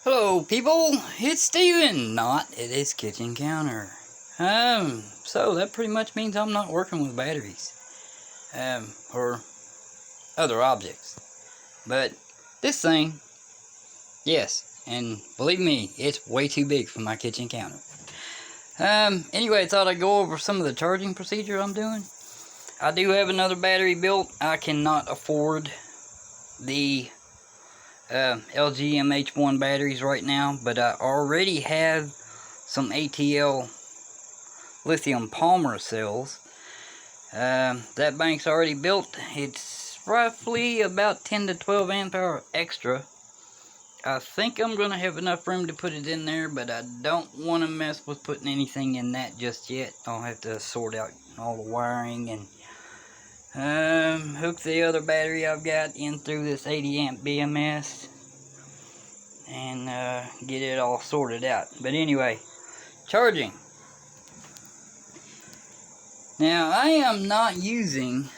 Hello people, it's Steven, it is Kitchen Counter. So that pretty much means I'm not working with batteries, or other objects. But this thing, yes, and believe me, it's way too big for my kitchen counter. Anyway, I thought I'd go over some of the charging procedure I'm doing. I do have another battery built. I cannot afford the LG MH1 batteries right now, but I already have some ATL lithium polymer cells. That bank's already built. It's roughly about 10 to 12 amp hour extra. I think I'm going to have enough room to put it in there, but I don't want to mess with putting anything in that just yet. I'll have to sort out all the wiring and hook the other battery I've got in through this 80 amp BMS and get it all sorted out. But anyway, charging. Now I am not using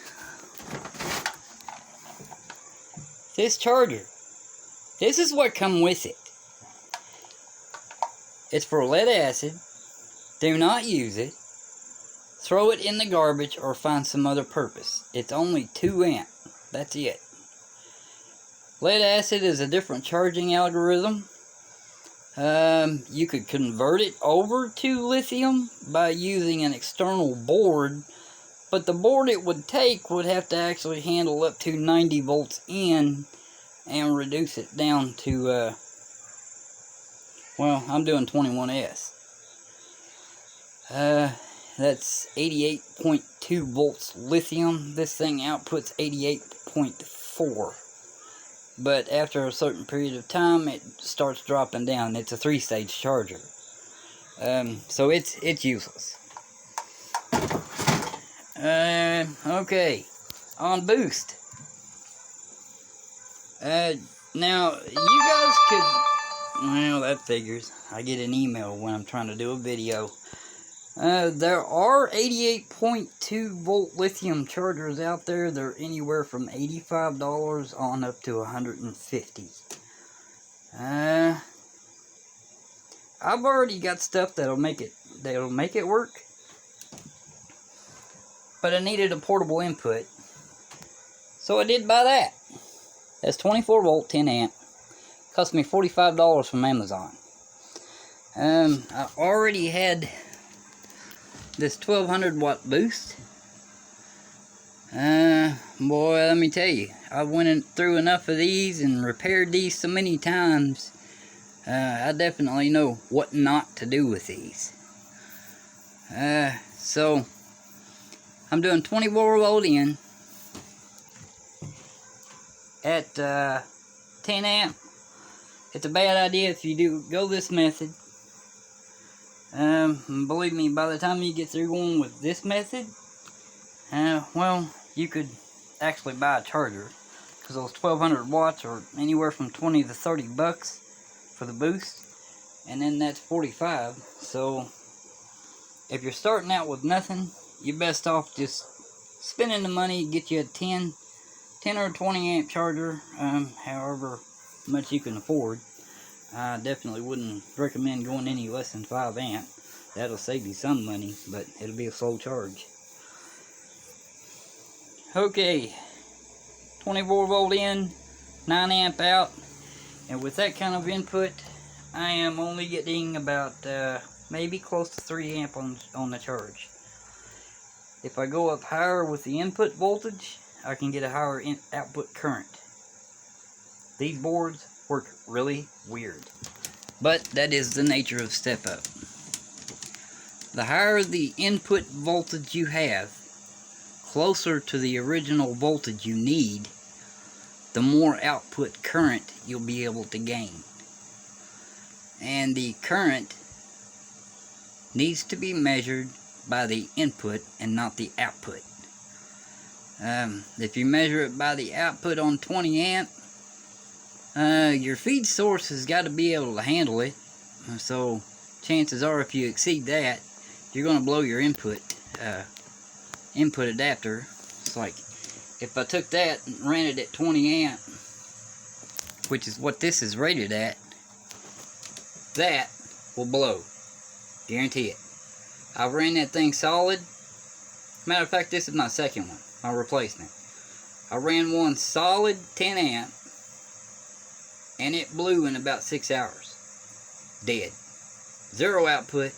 this charger. This is what comes with it. It's for lead acid. Do not use it. Throw it in the garbage or find some other purpose. It's only 2 amp. That's it. Lead acid is a different charging algorithm. You could convert it over to lithium by using an external board, but the board it would take would have to actually handle up to 90 volts in and reduce it down to, well, I'm doing 21S. That's 88.2 volts lithium. This thing outputs 88.4. But after a certain period of time, it starts dropping down. It's a 3-stage charger. So it's useless. Okay. On boost. Now, you guys could... Well, that figures. I get an email when I'm trying to do a video. There are 88.2 volt lithium chargers out there. They're anywhere from $85 on up to $150. I've already got stuff that'll make it work, but I needed a portable input, so I did buy that. That's 24 volt, 10 amp. Cost me $45 from Amazon. I already had this 1200 watt boost. Boy, let me tell you, I went through enough of these and repaired these so many times. I definitely know what not to do with these. So I'm doing 24 volt in at 10 amp. It's a bad idea if you do go this method. Believe me, by the time you get through going with this method, well, you could actually buy a charger, because those 1200 watts are anywhere from 20 to 30 bucks for the boost, and then that's 45. So if you're starting out with nothing, you're best off just spending the money, get you a 10 or 20 amp charger, however much you can afford. I definitely wouldn't recommend going any less than 5 amp. That'll save you some money, but it'll be a slow charge. Okay, 24 volt in, 9 amp out, and with that kind of input, I am only getting about maybe close to 3 amp on the charge. If I go up higher with the input voltage, I can get a higher output current. These boards work really weird, but that is the nature of step up. The higher the input voltage you have, closer to the original voltage you need, the more output current you'll be able to gain. And the current needs to be measured by the input and not the output. If you measure it by the output on 20 amp, your feed source has got to be able to handle it. So chances are, if you exceed that, you're going to blow your input adapter. It's like if I took that and ran it at 20 amp, which is what this is rated at, that will blow. Guarantee it. I've ran that thing solid. Matter of fact, this is my second one, my replacement. I ran one solid 10 amp, and it blew in about 6 hours. Dead. Zero output.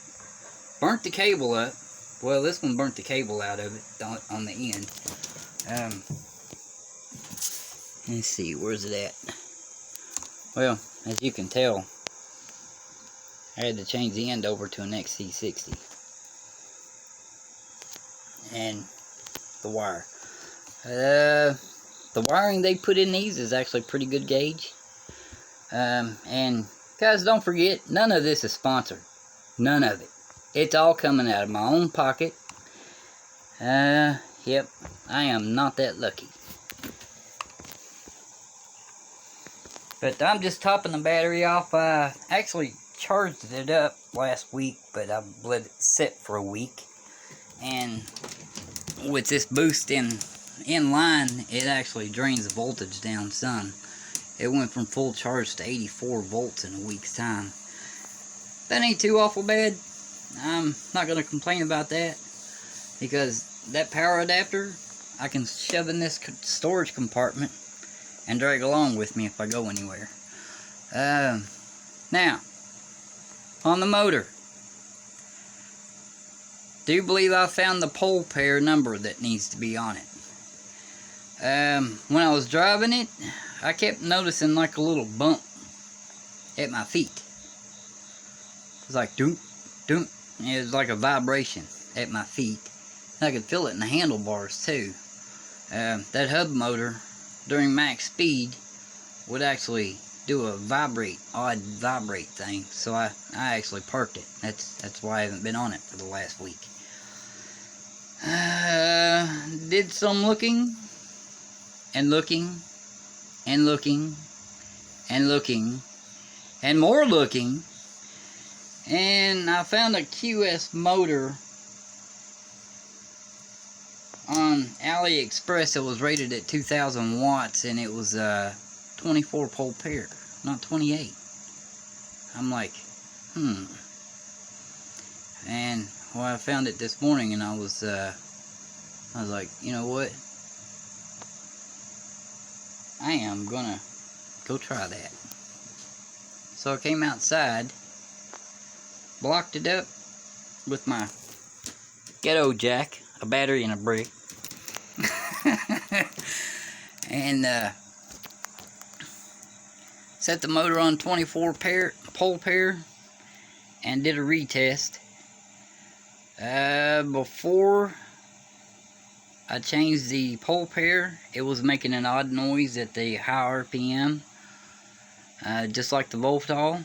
Burnt the cable up. Well, this one burnt the cable out of it on the end. Let's see, where's it at? Well, as you can tell, I had to change the end over to an XC60. And the wire. The wiring they put in these is actually pretty good gauge. And guys, don't forget, none of this is sponsored. None of it. It's all coming out of my own pocket. Yep, I am not that lucky. But I'm just topping the battery off. I actually charged it up last week, but I let it sit for a week. And with this boost in line, it actually drains the voltage down some. It went from full charge to 84 volts in a week's time. That ain't too awful bad. I'm not going to complain about that, because that power adapter I can shove in this storage compartment and drag along with me if I go anywhere. Now, on the motor, do you believe I found the pole pair number that needs to be on it? When I was driving it, I kept noticing like a little bump at my feet. It was like doom, doom. It was like a vibration at my feet. I could feel it in the handlebars too. That hub motor during max speed would actually do a odd vibrate thing. So I actually parked it. That's why I haven't been on it for the last week. Did some looking and looking and looking and looking and more looking, and I found a QS motor on AliExpress that was rated at 2,000 watts, and it was a 24 pole pair, not 28. I'm like, and well, I found it this morning, and I was like, you know what? I am gonna go try that. So I came outside, blocked it up with my ghetto jack, a battery and a brick, and set the motor on 24 pole pair and did a retest. Before I changed the pole pair, it was making an odd noise at the high RPM, just like the Votol.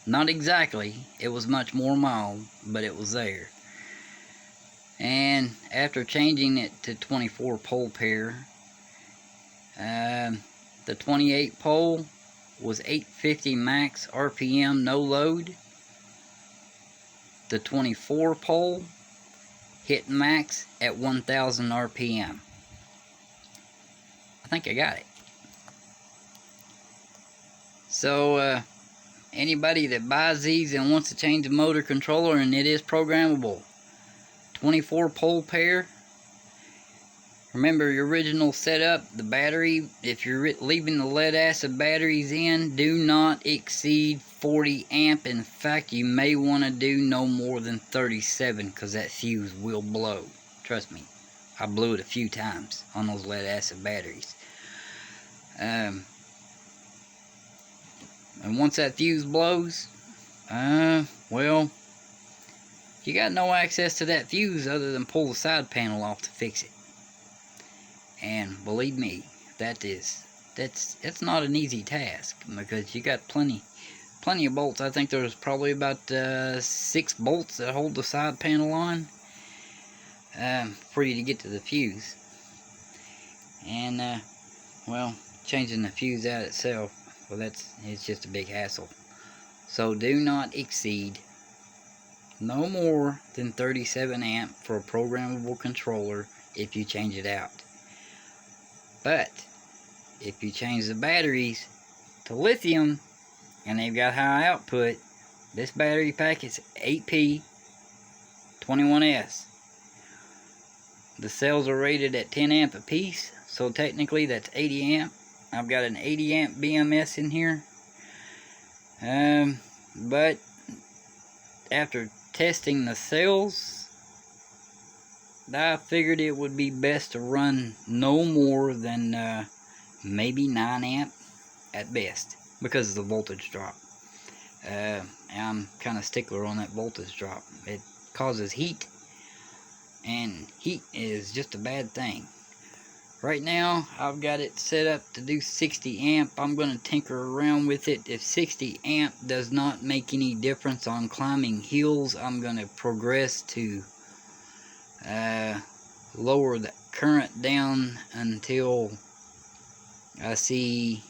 Not exactly, it was much more mild, but it was there. And after changing it to 24 pole pair, the 28 pole was 850 max RPM, no load. The 24 pole hit max at 1000 RPM. I think I got it. So anybody that buys these and wants to change the motor controller, and it is programmable, 24 pole pair. Remember your original setup, the battery, if you're leaving the lead acid batteries in, do not exceed 40 amp. In fact, you may want to do no more than 37, because that fuse will blow. Trust me, I blew it a few times on those lead acid batteries. And once that fuse blows, well, you got no access to that fuse other than pull the side panel off to fix it. And believe me, that's not an easy task, because you got plenty of bolts. I think there's probably about 6 bolts that hold the side panel on for you to get to the fuse. And well, changing the fuse out itself, well, it's just a big hassle. So do not exceed no more than 37 amp for a programmable controller if you change it out. But if you change the batteries to lithium, and they've got high output. This battery pack is 8P21S. The cells are rated at 10 amp a piece, so technically that's 80 amp. I've got an 80 amp BMS in here. But after testing the cells, I figured it would be best to run no more than maybe 9 amp at best, because of the voltage drop. I'm kind of stickler on that voltage drop. It causes heat, and heat is just a bad thing. Right now I've got it set up to do 60 amp. I'm going to tinker around with it. If 60 amp does not make any difference on climbing hills, I'm going to progress to lower the current down until I see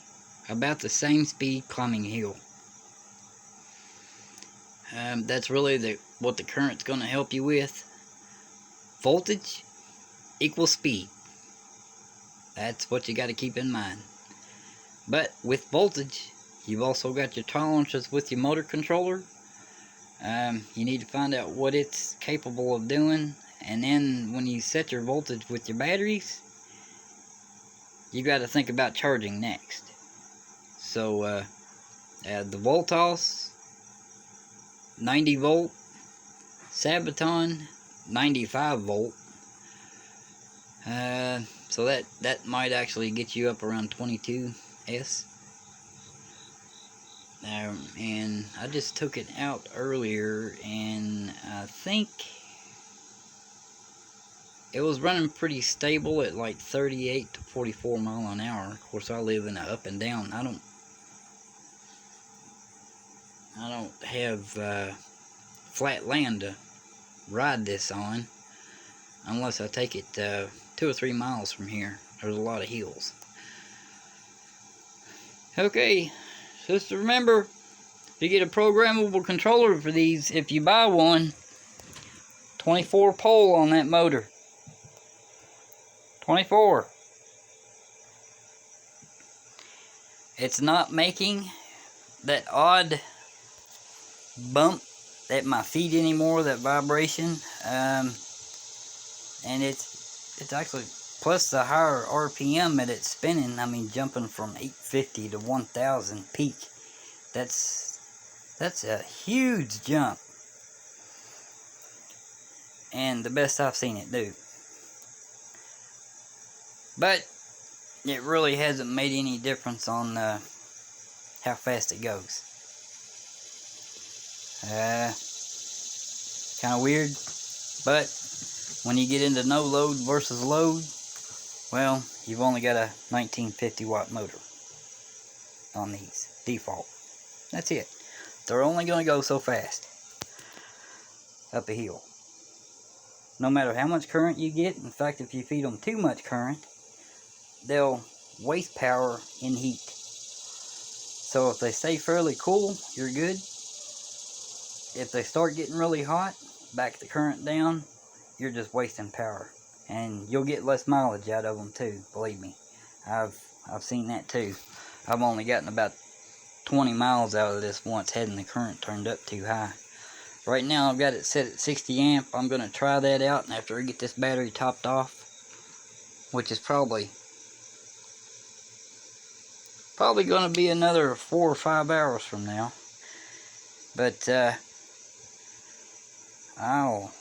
about the same speed climbing a hill. That's really what the current's going to help you with. Voltage equals speed. That's what you got to keep in mind. But with voltage, you've also got your tolerances with your motor controller. You need to find out what it's capable of doing, and then when you set your voltage with your batteries, you got to think about charging next. So the Votol 90 volt, Sabaton 95 volt. So that might actually get you up around 22S. And I just took it out earlier, and I think it was running pretty stable at like 38 to 44 mile an hour. Of course, I live in a up and down. I don't have flat land to ride this on, unless I take it 2 or 3 miles from here. There's a lot of hills. Okay, just remember, to get a programmable controller for these, if you buy one, 24 pole on that motor. 24. It's not making that odd bump at my feet anymore, that vibration. And it's actually, plus the higher RPM that it's spinning, I mean, jumping from 850 to 1000 peak. That's a huge jump. And the best I've seen it do. But it really hasn't made any difference on how fast it goes. Kind of weird, but when you get into no load versus load, well, you've only got a 1950 watt motor on these default. That's it. They're only going to go so fast up a hill. No matter how much current you get, in fact, if you feed them too much current, they'll waste power in heat. So if they stay fairly cool, you're good. If they start getting really hot, back the current down, you're just wasting power. And you'll get less mileage out of them too, believe me. I've seen that too. I've only gotten about 20 miles out of this once, hadn't the current turned up too high. Right now I've got it set at 60 amp. I'm going to try that out, and after I get this battery topped off, which is probably going to be another 4 or 5 hours from now. But I'll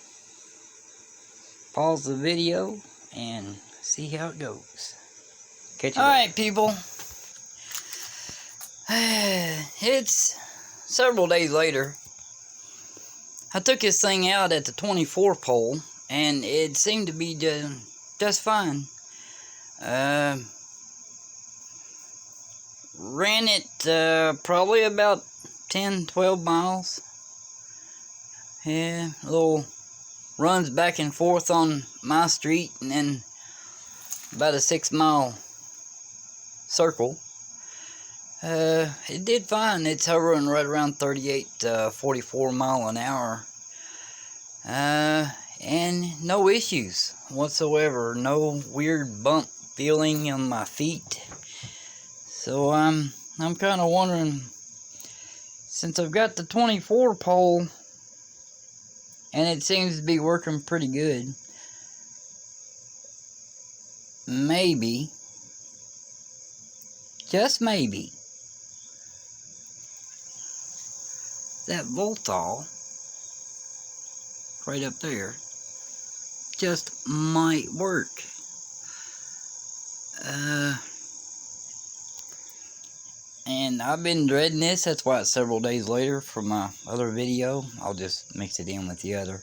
pause the video and see how it goes. Catch you later. Alright, people. It's several days later. I took this thing out at the 24 pole, and it seemed to be just fine. Ran it probably about 10-12 miles. Yeah, little runs back and forth on my street, and then about a 6 mile circle. It did fine. It's hovering right around 38 to 44 mile an hour. And no issues whatsoever. No weird bump feeling on my feet. So I'm kind of wondering since I've got the 24 pole and it seems to be working pretty good, maybe, just maybe, that Votol right up there just might work. And I've been dreading this. That's why it's several days later from my other video. I'll just mix it in with the other.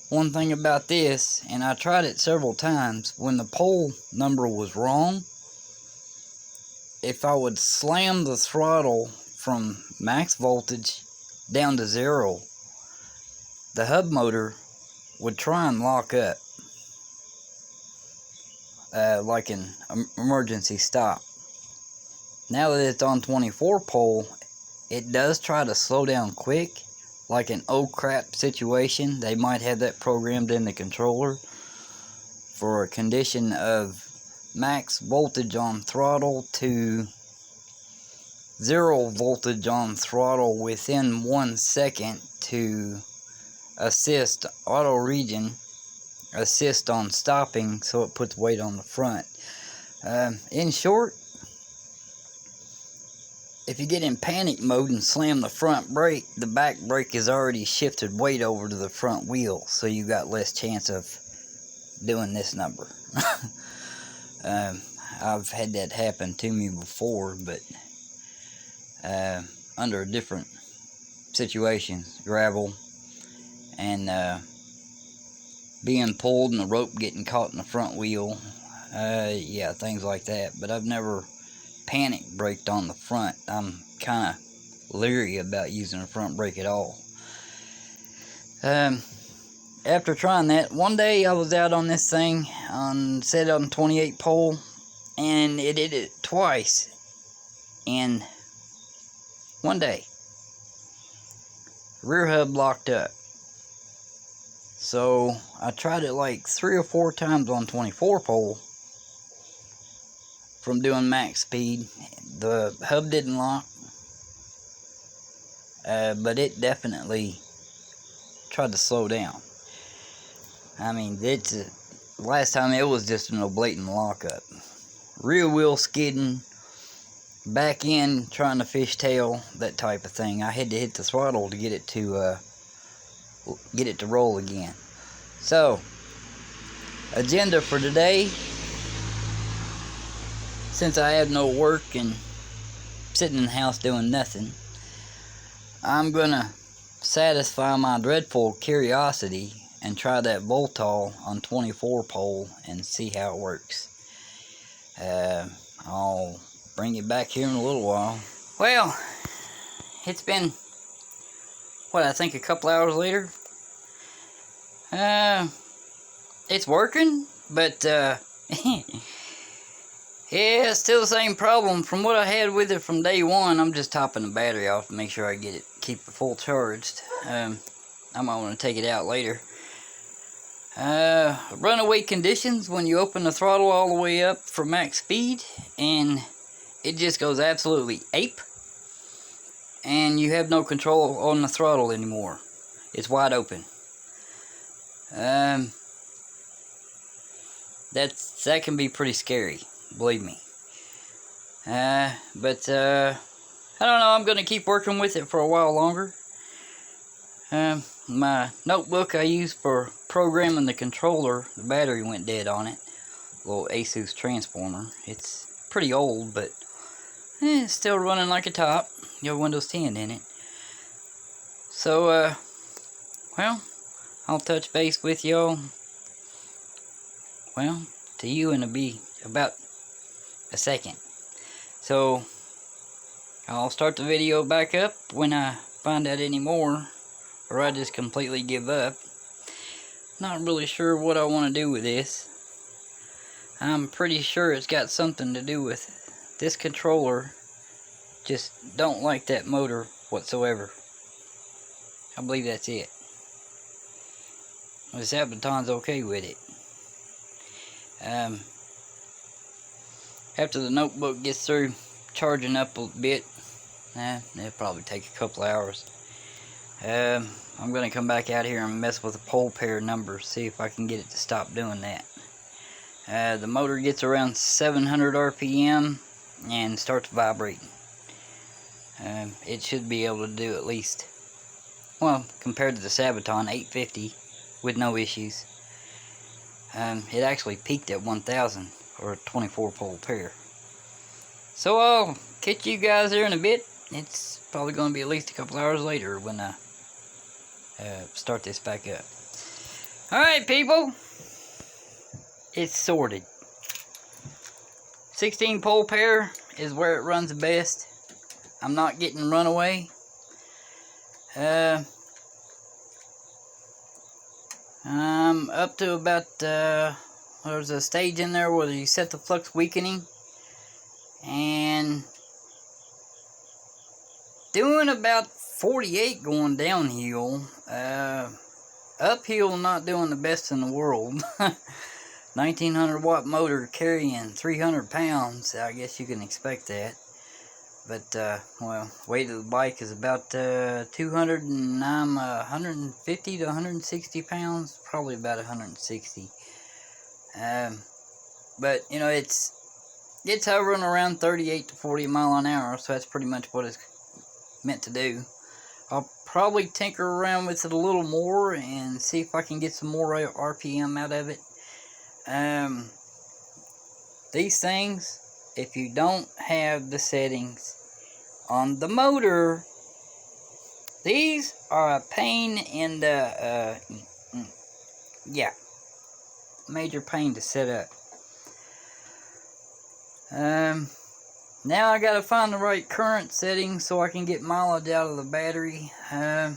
One thing about this, and I tried it several times, when the pole number was wrong, if I would slam the throttle from max voltage down to 0, the hub motor would try and lock up, like an emergency stop. Now that it's on 24 pole, it does try to slow down quick, like an oh crap situation. They might have that programmed in the controller for a condition of max voltage on throttle to 0 voltage on throttle within 1 second to assist auto region, assist on stopping, so it puts weight on the front. In short, if you get in panic mode and slam the front brake, the back brake has already shifted weight over to the front wheel, so you got less chance of doing this number. I've had that happen to me before, but under different situations, gravel, and being pulled and the rope getting caught in the front wheel, yeah, things like that. But I've never panic braked on the front. I'm kind of leery about using a front brake at all. After trying that, one day I was out on this thing, set on 28 pole, and it did it twice in one day. Rear hub locked up. So I tried it like 3 or 4 times on 24 pole from doing max speed. The hub didn't lock, but it definitely tried to slow down. I mean, last time it was just an blatant lockup. Rear wheel skidding, back end trying to fishtail, that type of thing. I had to hit the throttle to get it to roll again. So, agenda for today, since I have no work and sitting in the house doing nothing, I'm gonna satisfy my dreadful curiosity and try that Votol on 24 pole and see how it works. I'll bring it back here in a little while. Well, it's been, what, I think a couple hours later. It's working, but yeah, it's still the same problem from what I had with it from day one. I'm just topping the battery off to make sure I keep it full charged. I might want to take it out later. Runaway conditions when you open the throttle all the way up for max speed, and it just goes absolutely ape, and you have no control on the throttle anymore. It's wide open. That can be pretty scary, believe me. But I don't know, I'm going to keep working with it for a while longer. My notebook I use for programming the controller, the battery went dead on it. Little Asus transformer. It's pretty old, but it's still running like a top. You have Windows 10 in it. So, well, I'll touch base with y'all. Well, to you in about a second. So, I'll start the video back up when I find out any more, or I just completely give up. Not really sure what I want to do with this. I'm pretty sure it's got something to do with it. This controller just don't like that motor whatsoever. I believe that's it. This Ableton's okay with it. After the notebook gets through charging up a bit, It'll probably take a couple hours. I'm going to come back out here and mess with the pole pair numbers, see if I can get it to stop doing that. The motor gets around 700 RPM and starts vibrating. It should be able to do at least, well, compared to the Sabaton, 850 with no issues. It actually peaked at 1000 or a 24 pole pair. So I'll catch you guys here in a bit. It's probably going to be at least a couple hours later when I start this back up. Alright people, it's sorted. 16 pole pair is where it runs the best. I'm not getting runaway. I'm up to about, there's a stage in there where you set the flux weakening, and doing about 48 going downhill. Uphill not doing the best in the world. 1900 watt motor carrying 300 pounds. I guess you can expect that. But, well, weight of the bike is about 200, and I'm 150 to 160 pounds. Probably about 160. But, you know, it's hovering around 38 to 40 mile an hour, so that's pretty much what it's meant to do. I'll probably tinker around with it a little more and see if I can get some more RPM out of it. These things, if you don't have the settings on the motor, these are a pain in the yeah, major pain to set up. Now I gotta find the right current settings so I can get mileage out of the battery. Yeah,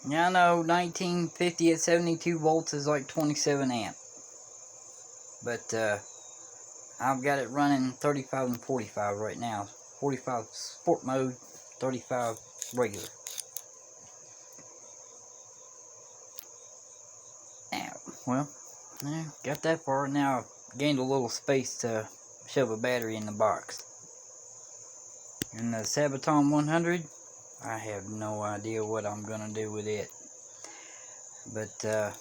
I know 1950 at 72 volts is like 27 amp. But I've got it running 35 and 45 right now. 45 sport mode, 35 regular. Now, well, yeah, got that far. Now I've gained a little space to shove a battery in the box. And the Sabaton 100, I have no idea what I'm gonna do with it. But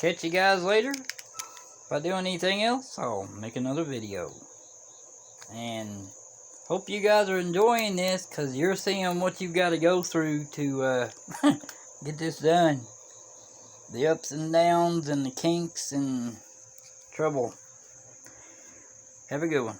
catch you guys later. If I do anything else, I'll make another video. And hope you guys are enjoying this, because you're seeing what you've got to go through to get this done. The ups and downs and the kinks and trouble. Have a good one.